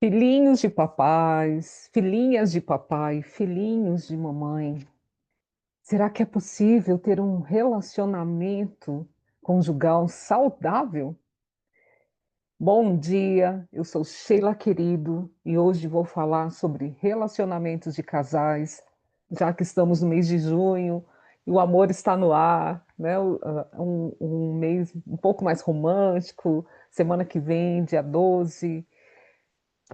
Filhinhos de papais, filhinhas de papai, filhinhos de mamãe. Será que é possível ter um relacionamento conjugal saudável? Bom dia, eu sou Sheila Querido e hoje vou falar sobre relacionamentos de casais, já que estamos no mês de junho e o amor está no ar, né? Um mês um pouco mais romântico, semana que vem, dia 12.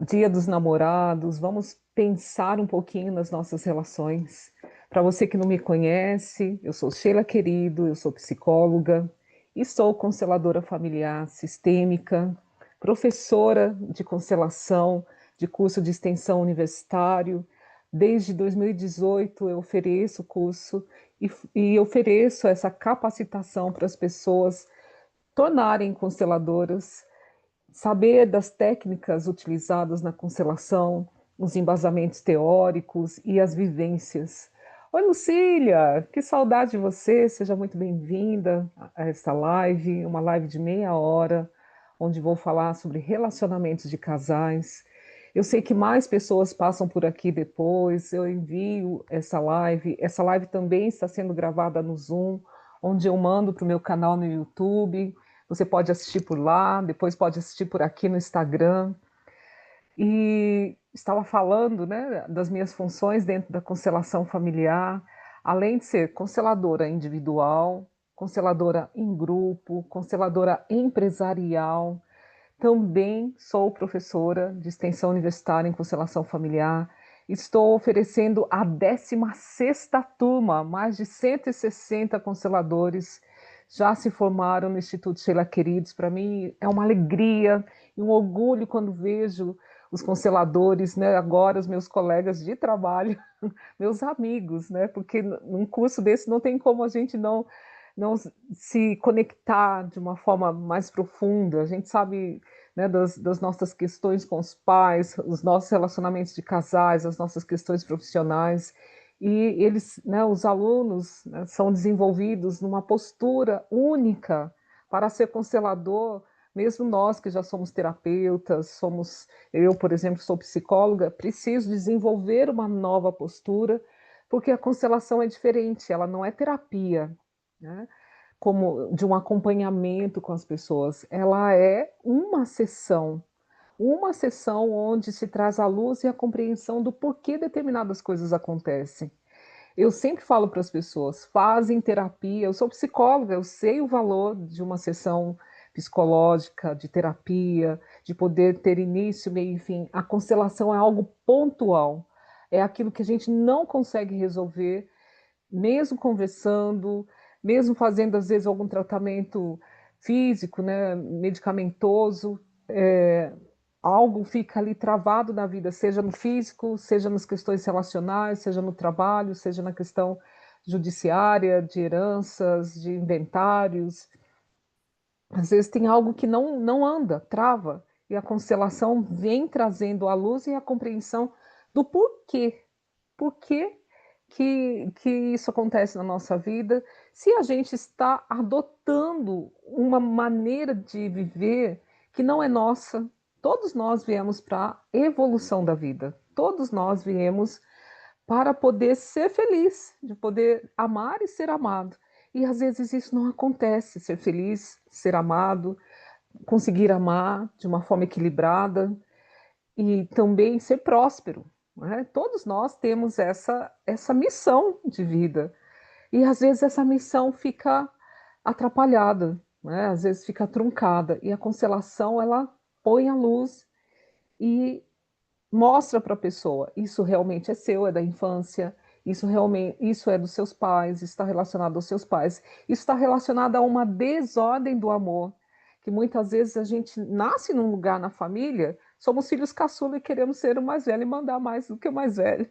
Dia dos Namorados, vamos pensar um pouquinho nas nossas relações. Para você que não me conhece, eu sou Sheila Querido, eu sou psicóloga e sou consteladora familiar sistêmica, professora de constelação de curso de extensão universitário. Desde 2018 eu ofereço o curso e ofereço essa capacitação para as pessoas tornarem consteladoras, saber das técnicas utilizadas na constelação, os embasamentos teóricos e as vivências. Oi, Lucília, que saudade de você, seja muito bem-vinda a esta live, uma live de meia hora, onde vou falar sobre relacionamentos de casais. Eu sei que mais pessoas passam por aqui depois, eu envio essa live também está sendo gravada no Zoom, onde eu mando para o meu canal no YouTube. Você pode assistir por lá, depois pode assistir por aqui no Instagram. E estava falando, né, das minhas funções dentro da constelação familiar, além de ser consteladora individual, consteladora em grupo, consteladora empresarial. Também sou professora de extensão universitária em constelação familiar. Estou oferecendo a 16ª turma, mais de 160 consteladores já se formaram no Instituto Sheila Queridos. Para mim é uma alegria e um orgulho quando vejo os consteladores, né, agora os meus colegas de trabalho, meus amigos, né, porque num curso desse não tem como a gente não se conectar de uma forma mais profunda. A gente sabe, né, das nossas questões com os pais, os nossos relacionamentos de casais, as nossas questões profissionais. E eles, né, os alunos, né, são desenvolvidos numa postura única para ser constelador. Mesmo nós que já somos terapeutas, eu, por exemplo, sou psicóloga, preciso desenvolver uma nova postura, porque a constelação é diferente, ela não é terapia, né? Como de um acompanhamento com as pessoas. Ela é uma sessão onde se traz a luz e a compreensão do porquê determinadas coisas acontecem. Eu sempre falo para as pessoas, fazem terapia. Eu sou psicóloga, eu sei o valor de uma sessão psicológica, de terapia, de poder ter início, meio e fim. A constelação é algo pontual, é aquilo que a gente não consegue resolver mesmo conversando, mesmo fazendo às vezes algum tratamento físico, né, medicamentoso, algo fica ali travado na vida, seja no físico, seja nas questões relacionais, seja no trabalho, seja na questão judiciária, de heranças, de inventários. Às vezes tem algo que não anda, trava, e a constelação vem trazendo a luz e a compreensão do porquê. Por que isso acontece na nossa vida? Se a gente está adotando uma maneira de viver que não é nossa, todos nós viemos para a evolução da vida, todos nós viemos para poder ser feliz, de poder amar e ser amado. E às vezes isso não acontece, ser feliz, ser amado, conseguir amar de uma forma equilibrada e também ser próspero. Né? Todos nós temos essa missão de vida. E às vezes essa missão fica atrapalhada, né? Às vezes fica truncada. E a constelação, ela põe a luz e mostra para a pessoa, isso realmente é seu, é da infância, isso é dos seus pais, está relacionado aos seus pais, isso está relacionado a uma desordem do amor, que muitas vezes a gente nasce num lugar na família, somos filhos caçula e queremos ser o mais velho e mandar mais do que o mais velho.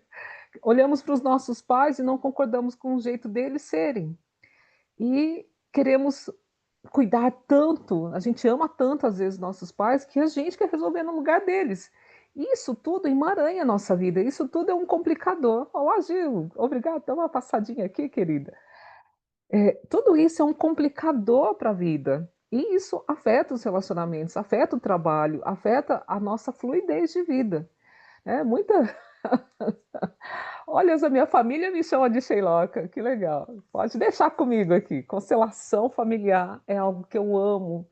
Olhamos para os nossos pais e não concordamos com o jeito deles serem. E queremos cuidar tanto, a gente ama tanto às vezes nossos pais que a gente quer resolver no lugar deles. Isso tudo emaranha a nossa vida, isso tudo é um complicador. Olá, Gil, obrigado, dá uma passadinha aqui, querida. Tudo isso é um complicador para a vida. E isso afeta os relacionamentos, afeta o trabalho, afeta a nossa fluidez de vida, né. Muita Olha, a minha família me chama de Sheilocca, que legal. Pode deixar comigo aqui. Constelação familiar é algo que eu amo,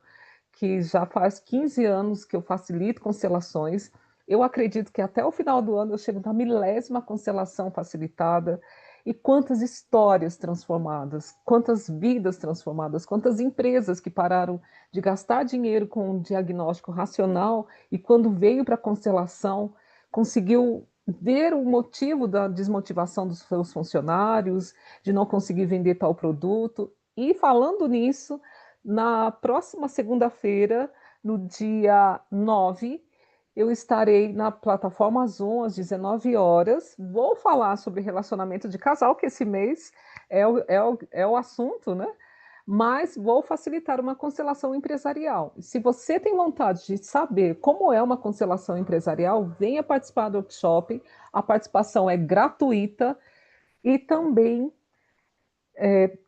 que já faz 15 anos que eu facilito constelações. Eu acredito que até o final do ano eu chego na milésima constelação facilitada. E quantas histórias transformadas, quantas vidas transformadas, quantas empresas que pararam de gastar dinheiro com um diagnóstico racional e quando veio para a constelação, conseguiu ver o motivo da desmotivação dos seus funcionários, de não conseguir vender tal produto. E falando nisso, na próxima segunda-feira, no dia 9, eu estarei na plataforma Zoom às 19 horas. Vou falar sobre relacionamento de casal, que esse mês é o assunto, né? Mas vou facilitar uma constelação empresarial. Se você tem vontade de saber como é uma constelação empresarial, venha participar do workshop. A participação é gratuita e também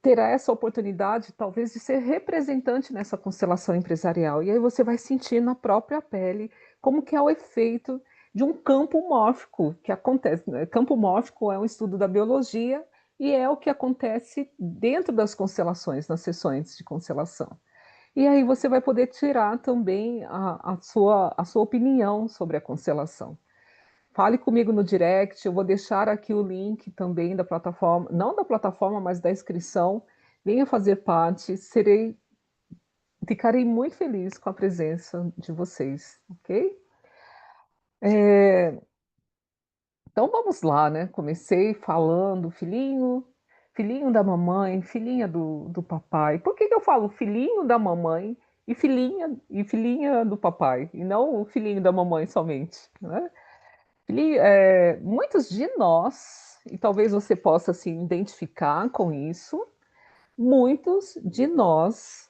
terá essa oportunidade, talvez, de ser representante nessa constelação empresarial. E aí você vai sentir na própria pele como que é o efeito de um campo mórfico que acontece, né? Campo mórfico é um estudo da biologia e é o que acontece dentro das constelações, nas sessões de constelação. E aí você vai poder tirar também a sua opinião sobre a constelação. Fale comigo no direct, eu vou deixar aqui o link também da plataforma, não da plataforma, mas da inscrição. Venha fazer parte, ficarei muito feliz com a presença de vocês, ok? É, então vamos lá, né? Comecei falando filhinho, filhinho da mamãe, filhinha do papai. Por que que eu falo filhinho da mamãe e filhinha do papai, e não o filhinho da mamãe somente, né? Muitos de nós, e talvez você possa se identificar com isso, muitos de nós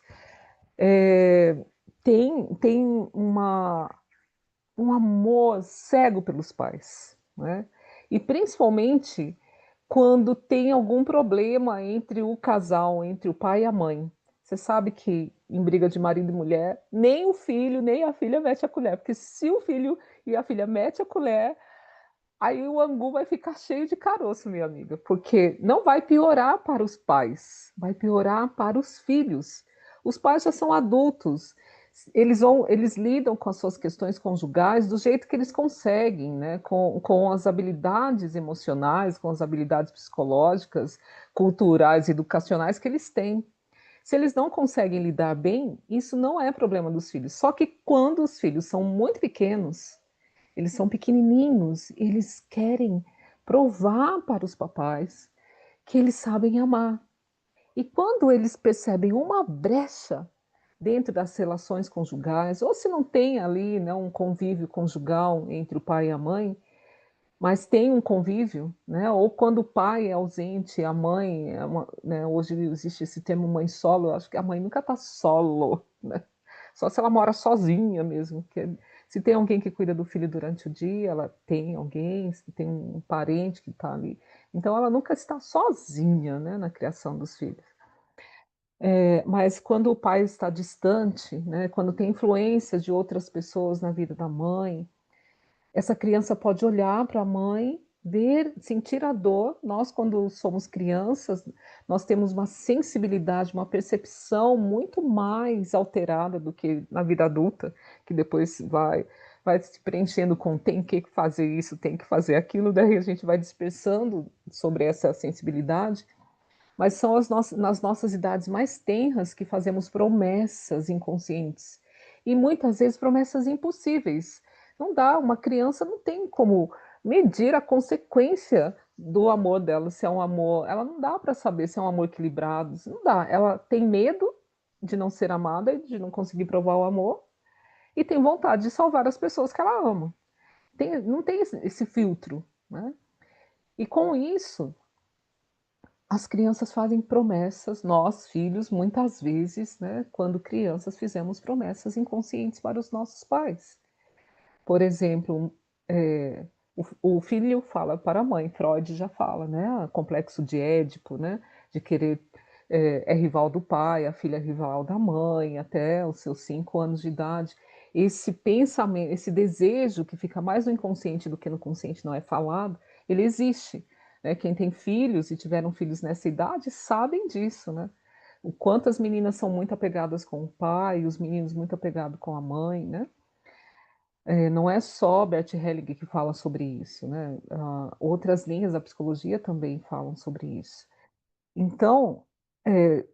têm um amor cego pelos pais, né? E principalmente quando tem algum problema entre o casal, entre o pai e a mãe. Você sabe que em briga de marido e mulher, nem o filho, nem a filha mete a colher, porque se o filho e a filha mete a colher, aí o angu vai ficar cheio de caroço, minha amiga, porque não vai piorar para os pais, vai piorar para os filhos. Os pais já são adultos, eles lidam com as suas questões conjugais do jeito que eles conseguem, né? Com as habilidades emocionais, com as habilidades psicológicas, culturais, educacionais que eles têm. Se eles não conseguem lidar bem, isso não é problema dos filhos. Só que quando os filhos são muito pequenos, eles são pequenininhos, eles querem provar para os papais que eles sabem amar. E quando eles percebem uma brecha dentro das relações conjugais, ou se não tem ali, né, um convívio conjugal entre o pai e a mãe, mas tem um convívio, né? Ou quando o pai é ausente, a mãe, né, hoje existe esse termo mãe solo, eu acho que a mãe nunca está solo, né? Só se ela mora sozinha mesmo. Se tem alguém que cuida do filho durante o dia, ela tem alguém, se tem um parente que está ali. Então ela nunca está sozinha, né, na criação dos filhos. Mas quando o pai está distante, né, quando tem influência de outras pessoas na vida da mãe, essa criança pode olhar para a mãe, ver, sentir a dor. Nós, quando somos crianças, nós temos uma sensibilidade, uma percepção muito mais alterada do que na vida adulta, que depois vai se preenchendo com tem que fazer isso, tem que fazer aquilo, daí a gente vai dispersando sobre essa sensibilidade. Mas são nas nossas idades mais tenras que fazemos promessas inconscientes. E muitas vezes promessas impossíveis. Não dá, uma criança não tem como medir a consequência do amor dela, se é um amor. Ela não dá para saber se é um amor equilibrado, não dá. Ela tem medo de não ser amada e de não conseguir provar o amor, e tem vontade de salvar as pessoas que ela ama. Não tem esse filtro, né? E com isso, as crianças fazem promessas, nós, filhos, muitas vezes, né, quando crianças, fizemos promessas inconscientes para os nossos pais. Por exemplo, é, o filho fala para a mãe, Freud já fala, né, complexo de Édipo, né, de querer é rival do pai, a filha é rival da mãe, até os seus 5 anos de idade. Esse pensamento, esse desejo que fica mais no inconsciente do que no consciente, não é falado, ele existe, né. Quem tem filhos e tiveram filhos nessa idade sabem disso, né. O quanto as meninas são muito apegadas com o pai, os meninos muito apegados com a mãe, né. Não é só Bert Hellinger que fala sobre isso, né, outras linhas da psicologia também falam sobre isso. Então, eh,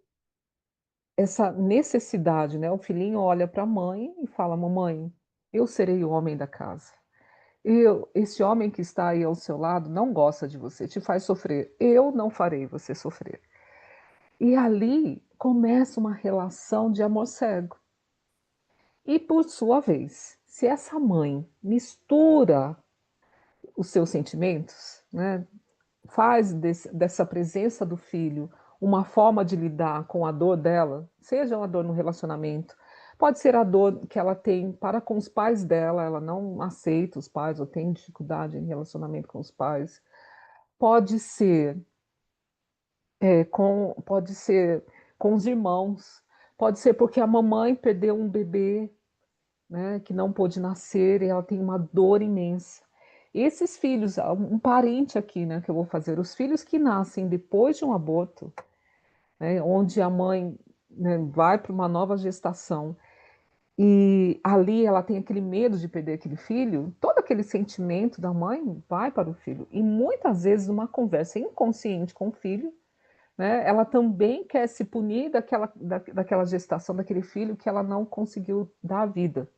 essa necessidade, né, o filhinho olha para a mãe e fala: "Mamãe, eu serei o homem da casa. Esse homem que está aí ao seu lado não gosta de você, te faz sofrer. Eu não farei você sofrer". E ali começa uma relação de amor cego. E por sua vez, se essa mãe mistura os seus sentimentos, né, faz dessa presença do filho uma forma de lidar com a dor dela, seja uma dor no relacionamento, pode ser a dor que ela tem para com os pais dela, ela não aceita os pais ou tem dificuldade em relacionamento com os pais, pode ser, pode ser com os irmãos, pode ser porque a mamãe perdeu um bebê, né, que não pôde nascer e ela tem uma dor imensa. Esses filhos, um parente aqui, né, que eu vou fazer, os filhos que nascem depois de um aborto, né, onde a mãe, né, vai para uma nova gestação e ali ela tem aquele medo de perder aquele filho, todo aquele sentimento da mãe vai para o filho. E muitas vezes uma conversa inconsciente com o filho, né, ela também quer se punir daquela gestação daquele filho que ela não conseguiu dar vida.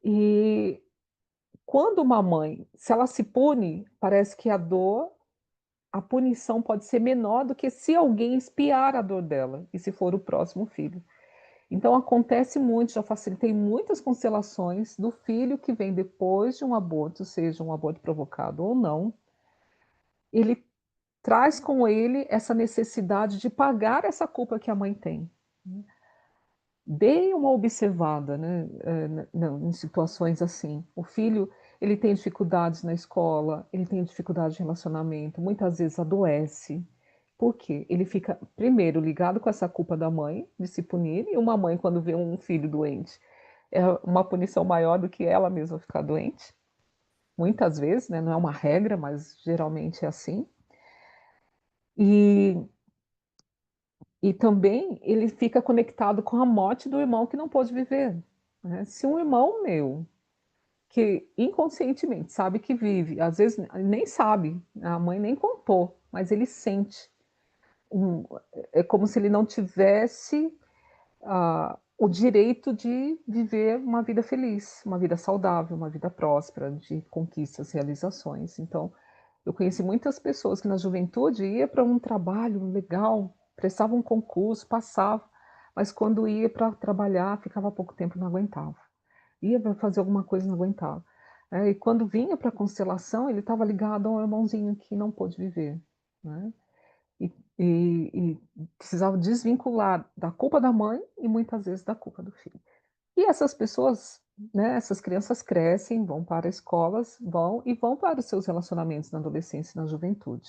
E quando uma mãe, se ela se pune, parece que a punição pode ser menor do que se alguém espiar a dor dela, e se for o próximo filho. Então acontece muito, já facilitei muitas constelações do filho que vem depois de um aborto, seja um aborto provocado ou não, ele traz com ele essa necessidade de pagar essa culpa que a mãe tem. Dei uma observada, né, em situações assim. O filho, ele tem dificuldades na escola, ele tem dificuldade de relacionamento, muitas vezes adoece. Por quê? Ele fica, primeiro, ligado com essa culpa da mãe, de se punir, e uma mãe, quando vê um filho doente, é uma punição maior do que ela mesma ficar doente. Muitas vezes, né, não é uma regra, mas geralmente é assim. E E também ele fica conectado com a morte do irmão que não pôde viver, né. Se um irmão meu, que inconscientemente sabe que vive, às vezes nem sabe, a mãe nem contou, mas ele sente, um é como se ele não tivesse, o direito de viver uma vida feliz, uma vida saudável, uma vida próspera, de conquistas, realizações. Então, eu conheci muitas pessoas que na juventude ia para um trabalho legal, prestava um concurso, passava, mas quando ia para trabalhar, ficava pouco tempo, não aguentava. Ia para fazer alguma coisa, não aguentava. E quando vinha para a constelação, ele estava ligado a um irmãozinho que não pôde viver, né. E e precisava desvincular da culpa da mãe e muitas vezes da culpa do filho. E essas pessoas, né, essas crianças crescem, vão para escolas, vão para os seus relacionamentos na adolescência e na juventude.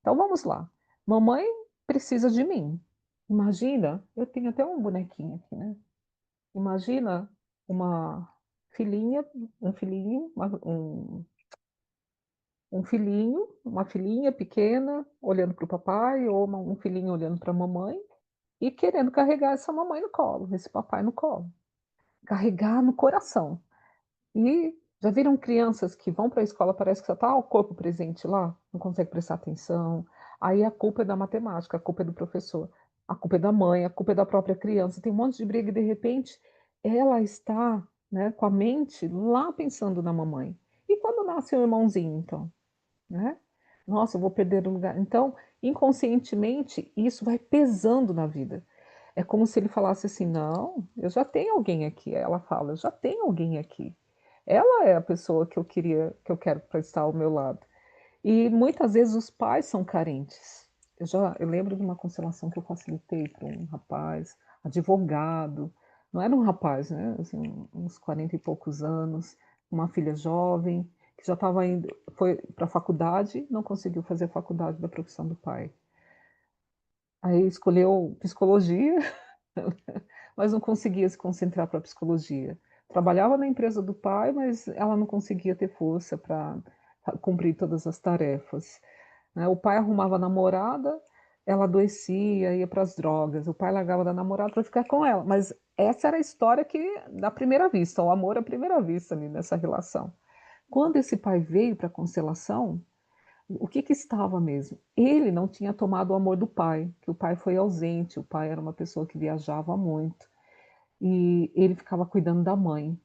Então vamos lá, mamãe precisa de mim. Imagina, eu tenho até um bonequinho aqui, né. Imagina uma filhinha, um filhinho, um filhinho, uma filhinha pequena olhando para o papai ou um filhinho olhando para a mamãe e querendo carregar essa mamãe no colo, esse papai no colo. Carregar no coração. E já viram crianças que vão para a escola, parece que só está o corpo presente lá, não consegue prestar atenção. Aí a culpa é da matemática, a culpa é do professor, a culpa é da mãe, a culpa é da própria criança. Tem um monte de briga e de repente ela está, né, com a mente lá pensando na mamãe. E quando nasce o irmãozinho então, né? Nossa, eu vou perder o lugar. Então, inconscientemente, isso vai pesando na vida. É como se ele falasse assim: "Não, eu já tenho alguém aqui". Ela fala: "Eu já tenho alguém aqui. Ela é a pessoa que eu quero para estar ao meu lado". E muitas vezes os pais são carentes. Eu lembro de uma constelação que eu facilitei para um rapaz, advogado, não era um rapaz, né, assim, uns 40 e poucos anos, uma filha jovem, que já estava indo foi para a faculdade, não conseguiu fazer a faculdade da profissão do pai. Aí escolheu psicologia, mas não conseguia se concentrar para psicologia. Trabalhava na empresa do pai, mas ela não conseguia ter força para cumprir todas as tarefas, né. O pai arrumava namorada, ela adoecia, ia para as drogas, o pai largava da namorada para ficar com ela, mas essa era a história que da primeira vista, o amor à primeira vista ali nessa relação. Quando esse pai veio para a constelação, o que que estava mesmo? Ele não tinha tomado o amor do pai, que o pai foi ausente, o pai era uma pessoa que viajava muito, e ele ficava cuidando da mãe,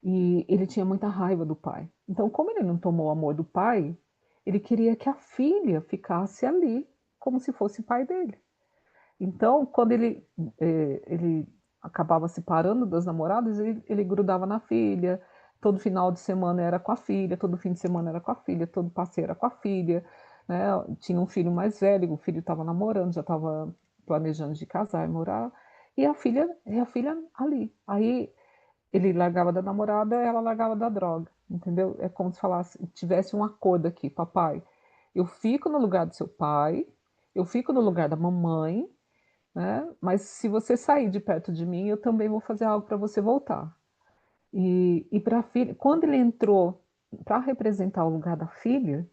e ele tinha muita raiva do pai. Então, como ele não tomou o amor do pai, ele queria que a filha ficasse ali, como se fosse pai dele. Então, quando ele acabava se separando das namoradas, ele grudava na filha, todo final de semana era com a filha, todo fim de semana era com a filha, todo passeio era com a filha, né, tinha um filho mais velho, o filho estava namorando, já estava planejando de casar e morar, e a filha ali. Aí ele largava da namorada, ela largava da droga, entendeu? É como se falasse, tivesse um acordo aqui, papai, eu fico no lugar do seu pai, eu fico no lugar da mamãe, né? Mas se você sair de perto de mim, eu também vou fazer algo para você voltar. E para a filha, quando ele entrou para representar o lugar da filha,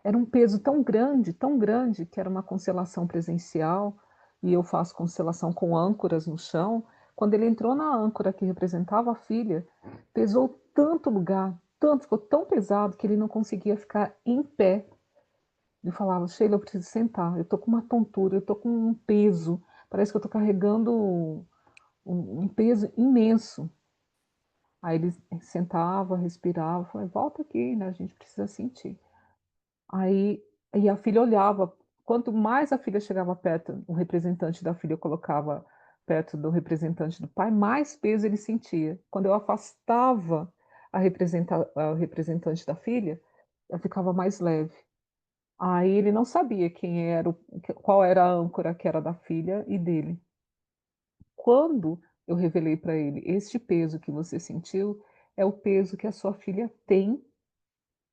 era um peso tão grande, que era uma constelação presencial, e eu faço constelação com âncoras no chão. Quando ele entrou na âncora que representava a filha, pesou tanto o lugar, tanto, ficou tão pesado que ele não conseguia ficar em pé. Ele falava: Sheila, eu preciso sentar, eu estou com uma tontura, eu estou com um peso, parece que eu estou carregando um peso imenso. Aí ele sentava, respirava, falei: volta aqui, né? A gente precisa sentir. Aí e a filha olhava, quanto mais a filha chegava perto, o representante da filha colocava perto do representante do pai, mais peso ele sentia. Quando eu afastava a representante da filha, ela ficava mais leve. Aí ele não sabia quem era qual era a âncora que era da filha e dele. Quando eu revelei para ele: "Este peso que você sentiu é o peso que a sua filha tem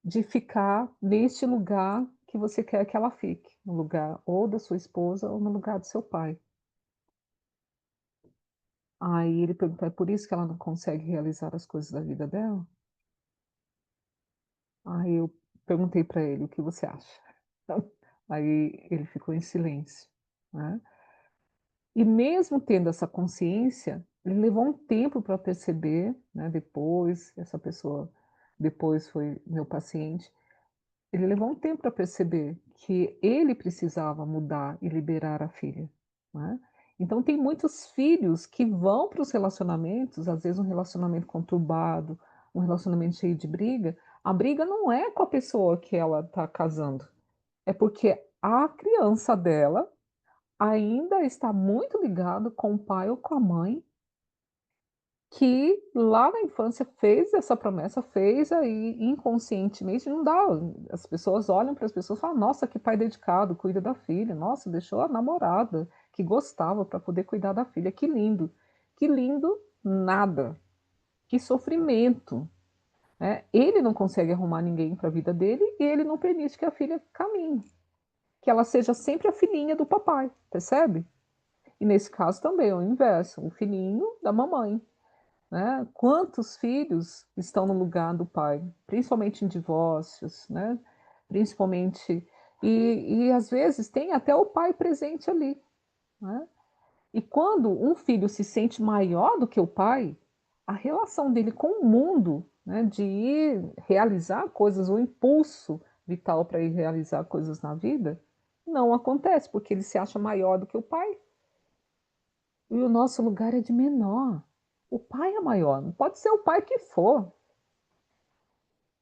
de ficar neste lugar que você quer que ela fique, no lugar ou da sua esposa ou no lugar do seu pai". Aí ele perguntou: "É por isso que ela não consegue realizar as coisas da vida dela?". Aí eu perguntei para ele: "O que você acha?". Aí ele ficou em silêncio, né. E mesmo tendo essa consciência, ele levou um tempo para perceber, né, depois, essa pessoa depois foi meu paciente, ele levou um tempo para perceber que ele precisava mudar e liberar a filha, né. Então tem muitos filhos que vão para os relacionamentos, às vezes um relacionamento conturbado, um relacionamento cheio de briga, a briga não é com a pessoa que ela está casando, é porque a criança dela ainda está muito ligado com o pai ou com a mãe, que lá na infância fez essa promessa, fez aí inconscientemente, não dá, as pessoas olham para as pessoas e falam: "Nossa, que pai dedicado, cuida da filha. Nossa, deixou a namorada que gostava para poder cuidar da filha, que lindo". Que lindo nada, que sofrimento, né. Ele não consegue arrumar ninguém para a vida dele e ele não permite que a filha caminhe, que ela seja sempre a filhinha do papai, percebe? E nesse caso também é o inverso, o filhinho da mamãe, né. Quantos filhos estão no lugar do pai, principalmente em divórcios, né, principalmente e às vezes tem até o pai presente ali, né. E quando um filho se sente maior do que o pai, a relação dele com o mundo, né, de ir realizar coisas, o impulso vital para ir realizar coisas na vida, não acontece, porque ele se acha maior do que o pai. E o nosso lugar é de menor. O pai é maior, não pode ser o pai que for.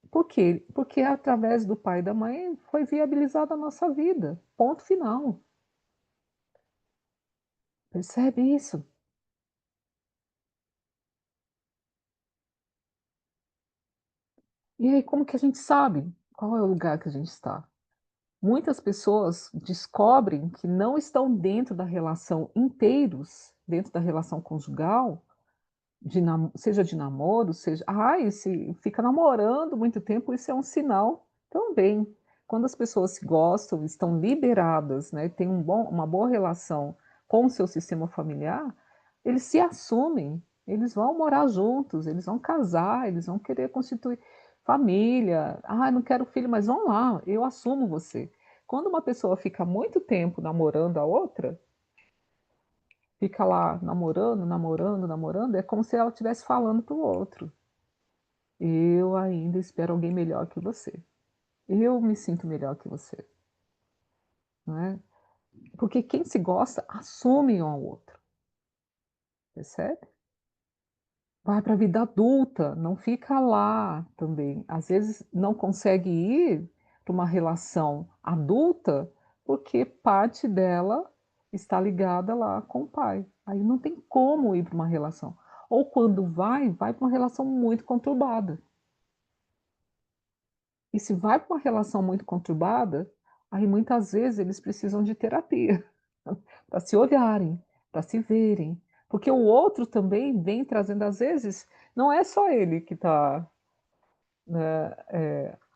Por quê? Porque através do pai e da mãe foi viabilizada a nossa vida, ponto final. Percebe isso? E aí como que a gente sabe qual é o lugar que a gente está? Muitas pessoas descobrem que não estão dentro da relação inteiros, dentro da relação conjugal, seja de namoro, seja, se fica namorando muito tempo, isso é um sinal também. quando as pessoas se gostam, estão liberadas, né, têm uma boa relação com o seu sistema familiar, eles se assumem, eles vão morar juntos, eles vão casar, eles vão querer constituir família. "Ah, não quero filho", mas vão lá, eu assumo você. Quando uma pessoa fica muito tempo namorando a outra, fica lá namorando, namorando, namorando, é como se ela estivesse falando para o outro: "Eu ainda espero alguém melhor que você. Eu me sinto melhor que você", não é. Porque quem se gosta assume um ao outro, percebe? Vai para a vida adulta, não fica lá também. Às vezes não consegue ir para uma relação adulta, porque parte dela está ligada lá com o pai. Aí não tem como ir para uma relação. Ou quando vai, vai para uma relação muito conturbada. E se vai para uma relação muito conturbada, aí muitas vezes eles precisam de terapia. Para se olharem, para se verem, porque o outro também vem trazendo às vezes, não é só ele que está, né,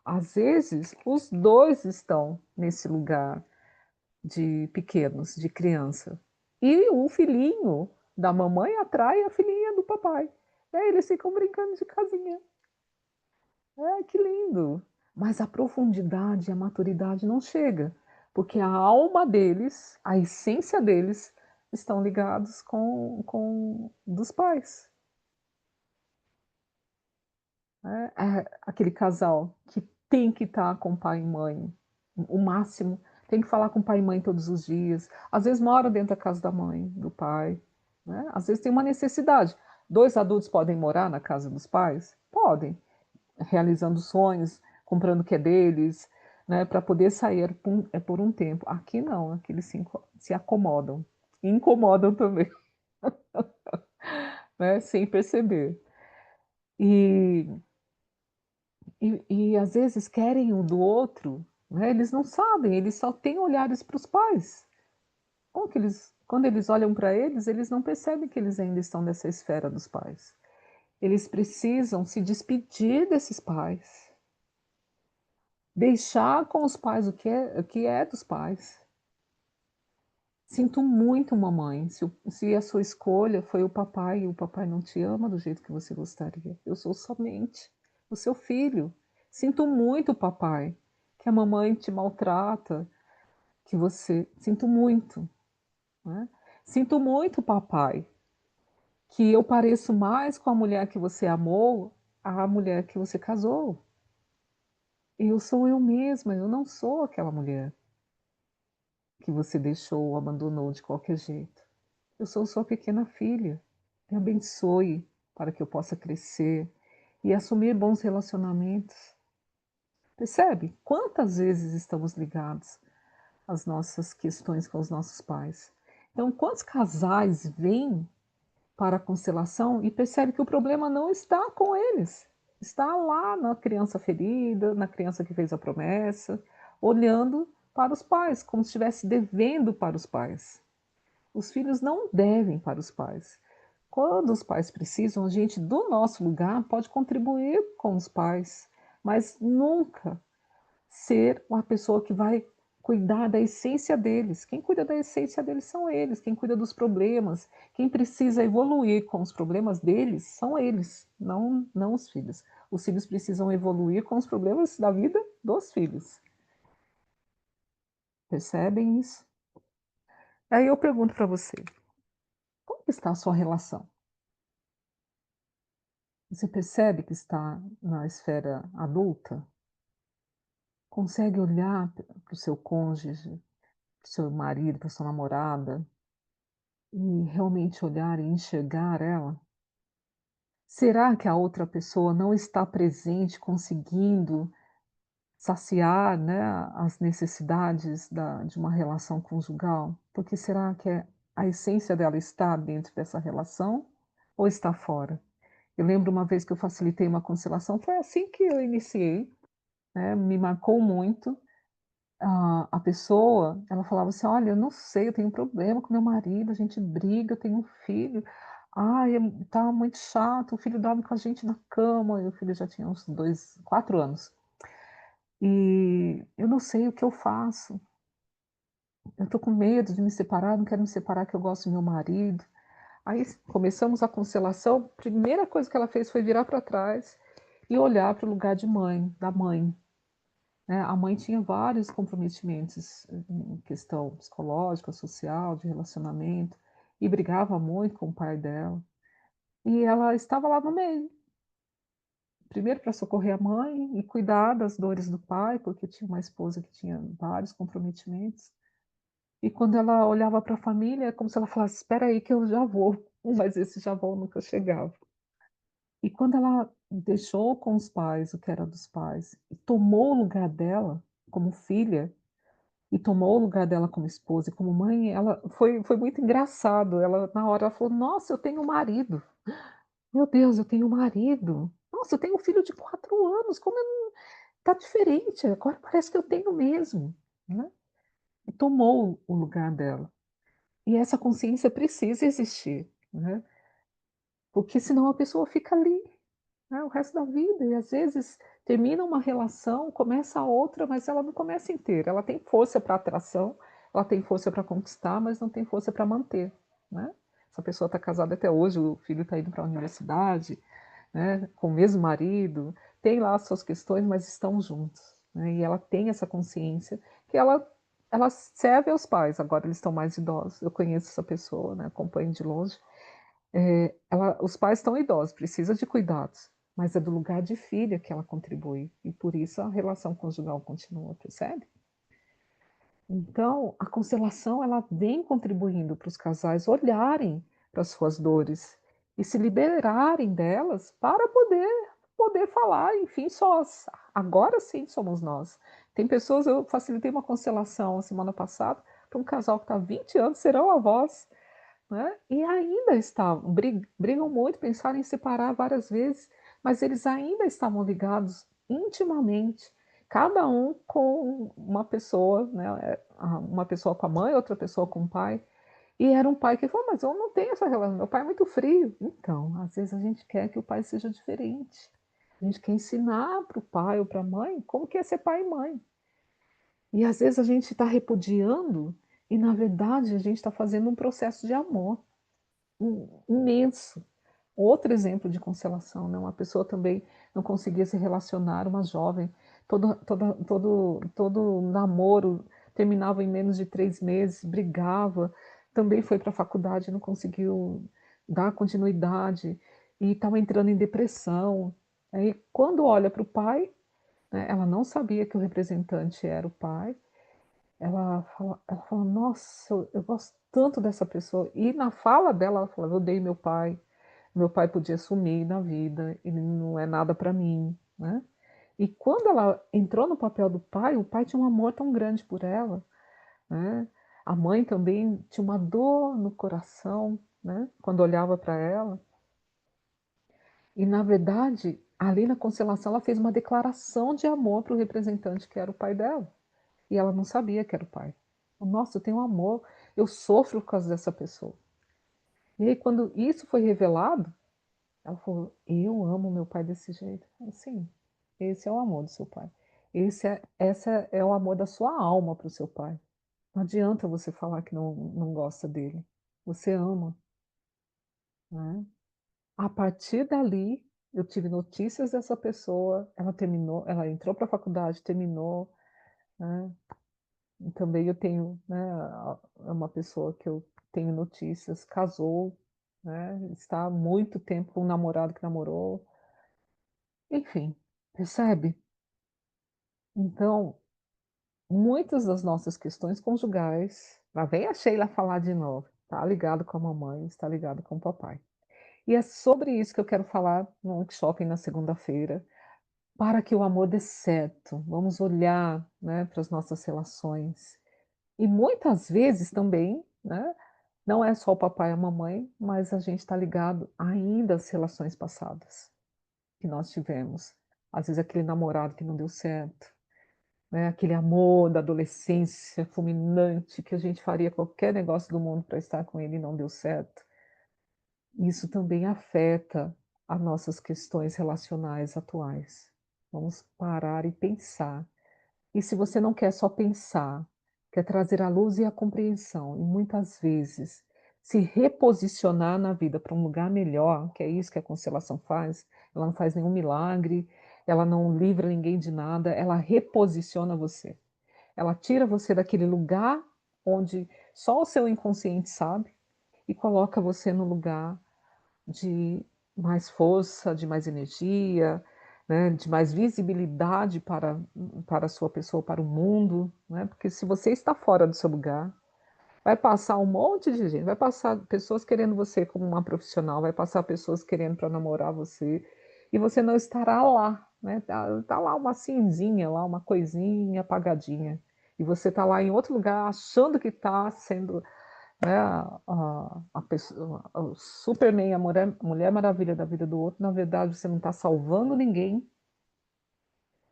às vezes os 2 estão nesse lugar de pequenos, de criança. E o filhinho da mamãe atrai a filhinha do papai. É, eles ficam brincando de casinha. Que lindo! Mas a profundidade, a maturidade não chega, porque a alma deles, a essência deles, estão ligados com dos pais, né. Aquele casal que tem que estar com pai e mãe, o máximo, tem que falar com pai e mãe todos os dias, às vezes mora dentro da casa da mãe, do pai, né, às vezes tem uma necessidade. 2 adultos podem morar na casa dos pais? Podem. Realizando sonhos, comprando o que é deles, né, para poder sair por um tempo. Aqui não, aqui eles se acomodam, e incomodam também, né, sem perceber. E e às vezes querem um do outro, né, eles não sabem, eles só têm olhares para os pais. Como que eles quando eles olham para eles, eles não percebem que eles ainda estão nessa esfera dos pais. Eles precisam se despedir desses pais. Deixar com os pais o que é dos pais. Sinto muito, mamãe, se a sua escolha foi o papai e o papai não te ama do jeito que você gostaria. Eu sou somente o seu filho. Sinto muito, papai, que a mamãe te maltrata, que você sinto muito, né. Sinto muito, papai, que eu pareço mais com a mulher que você amou, a mulher que você casou. Eu sou eu mesma, eu não sou aquela mulher que você deixou ou abandonou de qualquer jeito. Eu sou sua pequena filha. Me abençoe para que eu possa crescer e assumir bons relacionamentos. Percebe? Quantas vezes estamos ligados às nossas questões com os nossos pais? Então, quantos casais vêm para a constelação e percebem que o problema não está com eles, está lá na criança ferida, na criança que fez a promessa, olhando para os pais, como se estivesse devendo para os pais. Os filhos não devem para os pais. Quando os pais precisam, a gente, do nosso lugar, pode contribuir com os pais, mas nunca ser uma pessoa que vai cuidar da essência deles. Quem cuida da essência deles são eles, quem cuida dos problemas, quem precisa evoluir com os problemas deles são eles, não os filhos. Os filhos precisam evoluir com os problemas da vida dos filhos. Percebem isso? Aí eu pergunto para você, como está a sua relação? Você percebe que está na esfera adulta? Consegue olhar para o seu cônjuge, para o seu marido, para sua namorada e realmente olhar e enxergar ela? Será que a outra pessoa não está presente, conseguindo saciar, né, as necessidades de uma relação conjugal? Porque será que a essência dela está dentro dessa relação ou está fora? Eu lembro uma vez que eu facilitei uma constelação, foi assim que eu iniciei, né, me marcou muito. A pessoa, ela falava assim: "Olha, eu não sei, eu tenho um problema com meu marido, a gente briga, eu tenho um filho. Ai, tá muito chato, o filho dorme com a gente na cama", e o filho já tinha uns 4 anos. e eu não sei o que eu faço. Eu tô com medo de me separar, não quero me separar, que eu gosto do meu marido. Aí começamos a constelação, primeira coisa que ela fez foi virar para trás e olhar para o lugar de mãe, da mãe, né. A mãe tinha vários comprometimentos em questão psicológica, social, de relacionamento, e brigava muito com o pai dela, e ela estava lá no meio. Primeiro para socorrer a mãe e cuidar das dores do pai, porque tinha uma esposa que tinha vários comprometimentos. E quando ela olhava para a família, é como se ela falasse: "Espera aí que eu já vou", mas esse "já vou" nunca chegava. E quando ela deixou com os pais o que era dos pais e tomou o lugar dela como filha, e tomou o lugar dela como esposa e como mãe, ela foi muito engraçado, ela na hora ela falou: "Nossa, eu tenho um marido. Meu Deus, eu tenho um marido. Nossa, eu tenho um filho de 4 anos, como eu não tá diferente, agora parece que eu tenho mesmo", né. E tomou o lugar dela. E essa consciência precisa existir, né, porque senão a pessoa fica ali, né, o resto da vida e às vezes termina uma relação, começa outra, mas ela não começa inteira, ela tem força para atração, ela tem força para conquistar, mas não tem força para manter, né. Essa pessoa está casada até hoje, o filho está indo para a universidade, né, com o mesmo marido, tem lá as suas questões, mas estão juntos, né, e ela tem essa consciência que ela serve aos pais, agora eles estão mais idosos, eu conheço essa pessoa, né, acompanho de longe, ela os pais estão idosos, precisa de cuidados, mas é do lugar de filha que ela contribui, e por isso a relação conjugal continua, percebe? Então, a constelação ela vem contribuindo para os casais olharem para as suas dores e se liberarem delas para poder falar, enfim, sós. Agora sim somos nós. Tem pessoas eu facilitei uma constelação a semana passada para um casal que está há 20 anos, serão avós, né, e ainda estavam brigam muito, pensaram em separar várias vezes, mas eles ainda estavam ligados intimamente, cada um com uma pessoa, né, uma pessoa com a mãe, outra pessoa com o pai, e era um pai que falou: "Mas eu não tenho essa relação, meu pai é muito frio". Então, às vezes a gente quer que o pai seja diferente, a gente quer ensinar para o pai ou para a mãe como que é ser pai e mãe. E às vezes a gente está repudiando e na verdade a gente está fazendo um processo de amor. Imenso. Outro exemplo de constelação, né, uma pessoa também não conseguia se relacionar, uma jovem, todo namoro terminava em menos de 3 meses, brigava, também foi para a faculdade, não conseguiu dar continuidade, e estava entrando em depressão. Aí quando olha para o pai, né, ela não sabia que o representante era o pai, ela fala: "Nossa, eu gosto tanto dessa pessoa", e na fala dela ela falava: "Eu odeio meu pai podia sumir na vida, ele não é nada para mim", né. E quando ela entrou no papel do pai, o pai tinha um amor tão grande por ela, né. A mãe também tinha uma dor no coração, né, quando olhava para ela. E na verdade, ali na constelação ela fez uma declaração de amor para o representante que era o pai dela. E ela não sabia que era o pai. Nossa, eu tenho amor, eu sofro por causa dessa pessoa. E aí quando isso foi revelado, ela falou: "Eu amo meu pai desse jeito". Sim, esse é o amor do seu pai. Essa é o amor da sua alma para o seu pai. Não adianta você falar que não gosta dele. Você ama, né. A partir dali, eu tive notícias dessa pessoa, ela entrou para a faculdade, terminou, né. E também eu tenho, né, é uma pessoa que eu tenho notícias, casou, né, está há muito tempo com um namorado que namorou, enfim, percebe? Então, muitas das nossas questões conjugais lá vem a Sheila falar de novo, está ligado com a mamãe, está ligado com o papai. E é sobre isso que eu quero falar no workshop na segunda-feira, para que o amor dê certo. Vamos olhar, né, para as nossas relações. E muitas vezes também, né, não é só o papai e a mamãe, mas a gente está ligado ainda às relações passadas que nós tivemos. Às vezes aquele namorado que não deu certo, né, aquele amor da adolescência fulminante que a gente faria qualquer negócio do mundo para estar com ele e não deu certo. Isso também afeta as nossas questões relacionais atuais. Vamos parar e pensar. E se você não quer só pensar, quer trazer a luz e a compreensão, e muitas vezes se reposicionar na vida para um lugar melhor, que é isso que a constelação faz, ela não faz nenhum milagre, ela não livra ninguém de nada, ela reposiciona você. Ela tira você daquele lugar onde só o seu inconsciente sabe e coloca você no lugar de mais força, de mais energia, né, de mais visibilidade para a sua pessoa, para o mundo, né? Porque se você está fora do seu lugar, vai passar um monte de gente, vai passar pessoas querendo você como uma profissional, vai passar pessoas querendo para namorar você, e você não estará lá, né? Tá lá uma cinzinha, lá uma coisinha apagadinha, e você está lá em outro lugar achando que está sendo, né, a pessoa, o Superman, Mulher Maravilha da vida do outro, na verdade você não está salvando ninguém,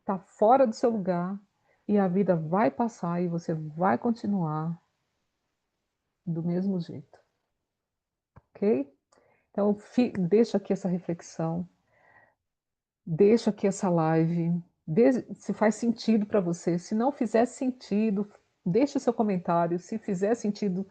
está fora do seu lugar, e a vida vai passar e você vai continuar do mesmo jeito, ok? Então, deixa aqui essa reflexão, deixa aqui essa live, se faz sentido para você. Se não fizer sentido, deixe o seu comentário. Se fizer sentido,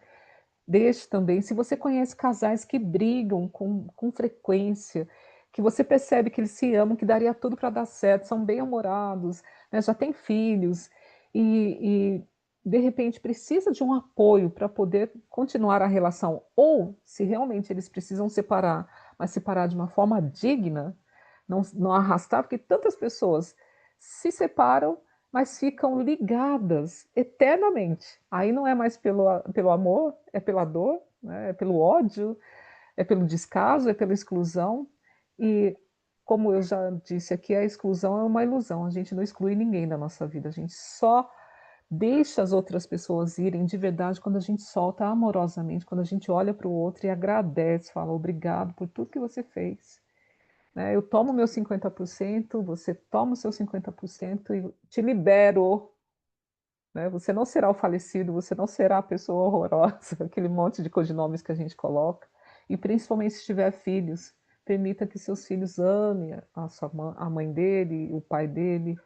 deixe também. Se você conhece casais que brigam com frequência, que você percebe que eles se amam, que daria tudo para dar certo, são bem-humorados, né, já têm filhos, e de repente precisa de um apoio para poder continuar a relação, ou se realmente eles precisam separar, mas separar de uma forma digna, não arrastar, porque tantas pessoas se separam, mas ficam ligadas eternamente. Aí não é mais pelo amor, é pela dor, né? É pelo ódio, é pelo descaso, é pela exclusão. E, como eu já disse aqui, a exclusão é uma ilusão. A gente não exclui ninguém da nossa vida, a gente só deixa as outras pessoas irem de verdade quando a gente solta amorosamente, quando a gente olha para o outro e agradece, fala obrigado por tudo que você fez, né? Eu tomo meu 50%, você toma o seu 50% e te libero, né? Você não será o falecido, você não será a pessoa horrorosa, aquele monte de codinomes que a gente coloca. E principalmente se tiver filhos, permita que seus filhos amem a mãe dele, o pai dele,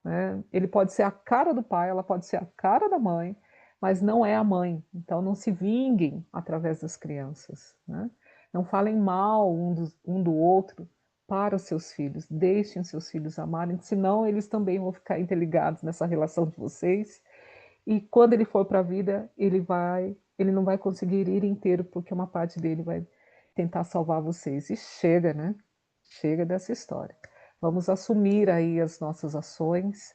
né? Ele pode ser a cara do pai, ela pode ser a cara da mãe, mas não é a mãe. Então não se vinguem através das crianças, né? Não falem mal um do outro para os seus filhos. Deixem os seus filhos amarem, senão eles também vão ficar interligados nessa relação de vocês. E quando ele for para a vida, ele não vai conseguir ir inteiro, porque uma parte dele vai tentar salvar vocês. E chega, né? Chega dessa história. Vamos assumir aí as nossas ações,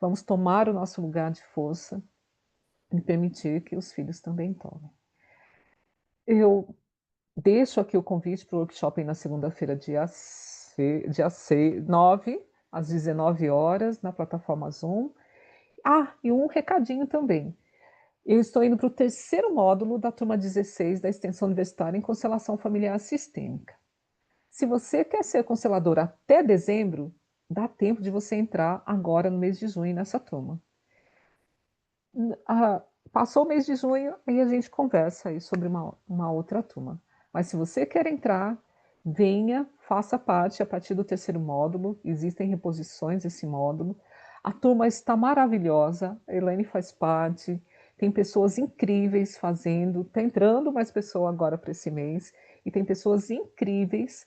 vamos tomar o nosso lugar de força e permitir que os filhos também tomem. Eu deixo aqui o convite para o workshop na segunda-feira, dia 9, às 19 horas, na plataforma Zoom. Ah, e um recadinho também. Eu estou indo para o terceiro módulo da turma 16 da extensão universitária em constelação familiar sistêmica. Se você quer ser constelador até dezembro, dá tempo de você entrar agora no mês de junho nessa turma. Ah, passou o mês de junho, aí a gente conversa aí sobre uma outra turma. Mas se você quer entrar, venha, faça parte a partir do terceiro módulo. Existem reposições desse módulo. A turma está maravilhosa, a Elaine faz parte, tem pessoas incríveis fazendo, está entrando mais pessoa agora para esse mês, e tem pessoas incríveis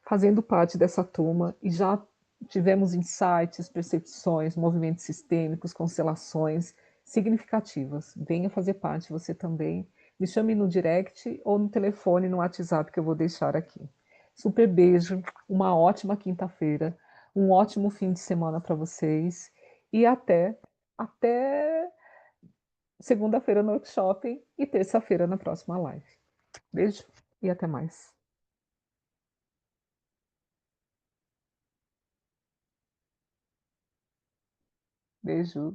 fazendo parte dessa turma, e já tivemos insights, percepções, movimentos sistêmicos, constelações significativas. Venha fazer parte você também. Me chame no direct ou no telefone, no WhatsApp que eu vou deixar aqui. Super beijo, uma ótima quinta-feira, um ótimo fim de semana para vocês e até segunda-feira no workshop e terça-feira na próxima live. Beijo e até mais. Beijo.